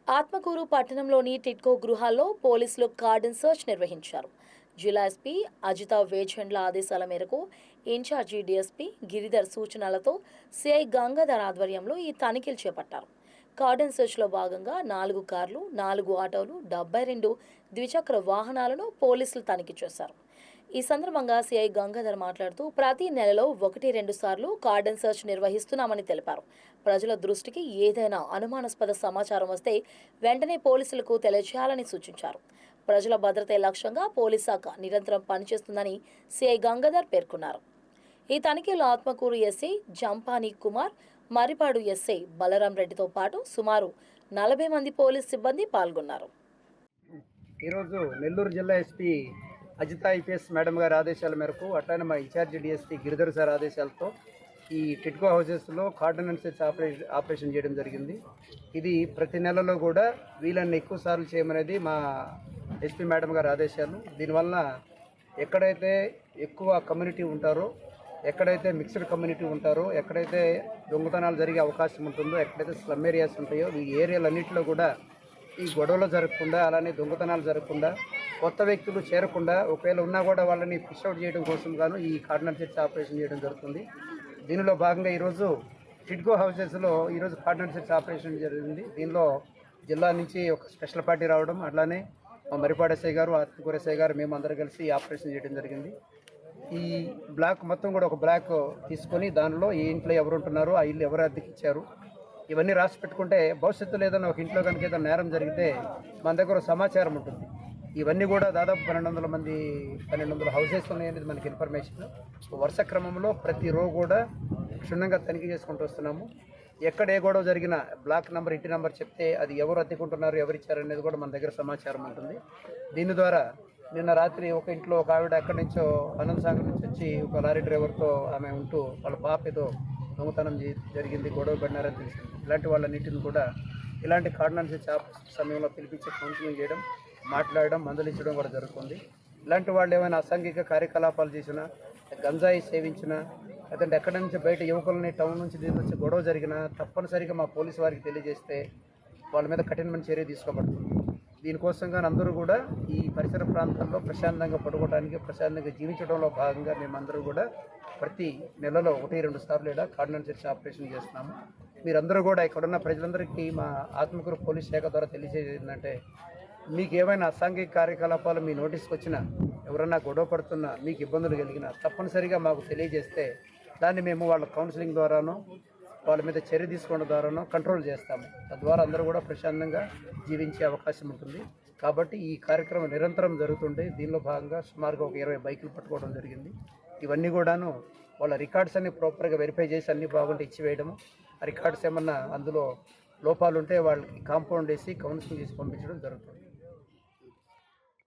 ఆత్మకూరు పట్టణంలోని టిట్కో గృహాల్లో పోలీసులు కార్డన్ సెర్చ్ నిర్వహించారు. జిల్లా ఎస్పీ అజిత వేచండ్ల ఆదేశాల మేరకు ఇన్ఛార్జి డీఎస్పీ గిరిధర్ సూచనలతో సిఐ గంగాధర్ ఆధ్వర్యంలో ఈ తనిఖీలు చేపట్టారు. కార్డన్ సెర్చ్లో భాగంగా 4 కార్లు, 4 ఆటోలు, 72 ద్విచక్ర వాహనాలను పోలీసులు తనిఖీ చేశారు. ఈ సందర్భంగా సిఐ గంగాధర్ మాట్లాడుతూ ప్రతి నెలలో 1-2 సార్లు కార్డన్ సెర్చ్ నిర్వహిస్తున్నామని తెలిపారు. ప్రజల దృష్టికి ఏదైనా అనుమానాస్పద సమాచారం వస్తే వెంటనే పోలీసులకు తెలియజేయాలని సూచించారు. ప్రజల భద్రతే లక్ష్యంగా పోలీస్ శాఖ నిరంతరం పనిచేస్తుందని సిఐ గంగాధర్ పేర్కొన్నారు. ఈ తనిఖీలో ఆత్మకూరు ఎస్ఐ జంపాని కుమార్, మరిపాడు ఎస్ఐ బలరాం రెడ్డితో పాటు సుమారు 40 మంది పోలీస్ సిబ్బంది పాల్గొన్నారు. ఈరోజు నెల్లూరు జిల్లా ఎస్పీ అజిత ఐపీఎస్ మేడం గారి ఆదేశాల మేరకు అట్లానే మా ఇన్ఛార్జి డిఎస్పీ గిరిధర్ సార్ ఆదేశాలతో ఈ టిట్కో హౌసెస్లో కార్డనెన్స్ ఆపరేషన్ చేయడం జరిగింది. ఇది ప్రతి నెలలో కూడా వీలన్నీ ఎక్కువ సార్లు చేయమనేది మా ఎస్పీ మేడం గారి ఆదేశాలు. దీనివల్ల ఎక్కడైతే ఎక్కువ కమ్యూనిటీ ఉంటారో, ఎక్కడైతే మిక్స్డ్ కమ్యూనిటీ ఉంటారో, ఎక్కడైతే దొంగతనాలు జరిగే అవకాశం ఉంటుందో, ఎక్కడైతే స్లమ్ ఏరియాస్ ఉంటాయో ఈ ఏరియాలన్నింటిలో కూడా ఈ గొడవలు జరగకుండా, అలానే దొంగతనాలు జరగకుండా, కొత్త వ్యక్తులు చేరకుండా, ఒకవేళ ఉన్నా కూడా వాళ్ళని ఫిష్ అవుట్ చేయడం కోసం గాను ఈ కార్డనెన్స్ సెర్చ్ ఆపరేషన్ చేయడం జరుగుతుంది. దీనిలో భాగంగా ఈరోజు టిట్కో హౌసెస్లో ఈరోజు కార్డనెన్స్ సెర్చ్ ఆపరేషన్ జరిగింది. దీనిలో జిల్లా నుంచి ఒక స్పెషల్ పార్టీ రావడం, అట్లానే మా మరిపాడు ఎస్ఐ గారు, ఆత్మకూరు ఎస్ఐ గారు, మేము అందరూ కలిసి ఆపరేషన్ చేయడం జరిగింది. ఈ బ్లాక్ మొత్తం కూడా ఒక బ్లాక్ తీసుకొని దానిలో ఈ ఇంట్లో ఎవరు ఉంటున్నారో, ఆ ఇల్లు ఎవరు అద్దెకి ఇచ్చారు, ఇవన్నీ రాసి పెట్టుకుంటే భవిష్యత్తులో ఏదైనా ఒక ఇంట్లో కనుక ఏదైనా నేరం జరిగితే మన దగ్గర సమాచారం ఉంటుంది. ఇవన్నీ కూడా దాదాపు 1200 హౌసెస్ ఉన్నాయనేది మనకి ఇన్ఫర్మేషన్. వరుస క్రమంలో ప్రతి రో కూడా క్షుణ్ణంగా తనిఖీ చేసుకుంటూ వస్తున్నాము. ఎక్కడ ఏ గొడవ జరిగినా బ్లాక్ నెంబర్, ఇంటి నెంబర్ చెప్తే అది ఎవరు అద్దెకుంటున్నారు, ఎవరు ఇచ్చారనేది కూడా మన దగ్గర సమాచారం ఉంటుంది. దీని ద్వారా నిన్న రాత్రి ఒక ఇంట్లో ఒక ఆవిడ ఎక్కడి నుంచో అనంతసాగర్ నుంచి వచ్చి ఒక లారీ డ్రైవర్తో ఆమె ఉంటూ వాళ్ళ పాప ఏదో దొంగతనం జరిగింది, గొడవ పడినారని తెలిసింది. ఇలాంటి వాళ్ళన్నింటిని కూడా ఇలాంటి కార్డనెన్స్ సెర్చ్ సమయంలో పిలిపించి కౌన్సిలింగ్ చేయడం, మాట్లాడడం, మందలించడం కూడా జరుగుతుంది. ఇలాంటి వాళ్ళు ఏమైనా అసాంఘిక కార్యకలాపాలు చేసినా, గంజాయి సేవించినా, లేదంటే ఎక్కడి నుంచి బయట యువకులని టౌన్ నుంచి తీసుకొచ్చి గొడవ జరిగినా తప్పనిసరిగా మా పోలీసు వారికి తెలియజేస్తే వాళ్ళ మీద కఠినమైన చర్య తీసుకోబడుతుంది. దీనికోసంగా అందరూ కూడా ఈ పరిసర ప్రాంతాల్లో ప్రశాంతంగా పడుకోవడానికి, ప్రశాంతంగా జీవించడంలో భాగంగా మేమందరూ కూడా ప్రతి నెలలో 1-2 సార్లు ఇలా కార్డనెన్స్ సెర్చ్ ఆపరేషన్ చేస్తున్నాము. మీరందరూ కూడా ఇక్కడున్న ప్రజలందరికీ మా ఆత్మకూరు పోలీస్ శాఖ ద్వారా తెలియజేది ఏంటంటే, మీకు ఏమైనా అసాంఘిక కార్యకలాపాలు మీ నోటీస్కి వచ్చినా, ఎవరన్నా గొడవ పడుతున్నా, మీకు ఇబ్బందులు కలిగినా తప్పనిసరిగా మాకు తెలియజేస్తే దాన్ని మేము వాళ్ళ కౌన్సిలింగ్ ద్వారానో, వాళ్ళ మీద చర్య తీసుకోవడం ద్వారానో కంట్రోల్ చేస్తాము. తద్వారా అందరూ కూడా ప్రశాంతంగా జీవించే అవకాశం ఉంటుంది. కాబట్టి ఈ కార్యక్రమం నిరంతరం జరుగుతుంటే దీనిలో భాగంగా సుమారుగా ఒక 20 బైకులు పట్టుకోవడం జరిగింది. ఇవన్నీ కూడాను వాళ్ళ రికార్డ్స్ అన్ని ప్రాపర్గా వెరిఫై చేసి అన్ని బాగుంటే ఇచ్చివేయడము, ఆ రికార్డ్స్ ఏమన్నా అందులో లోపాలు ఉంటే వాళ్ళకి కాంపౌండ్ వేసి కౌన్సిలింగ్ చేసి పంపించడం జరుగుతుంది.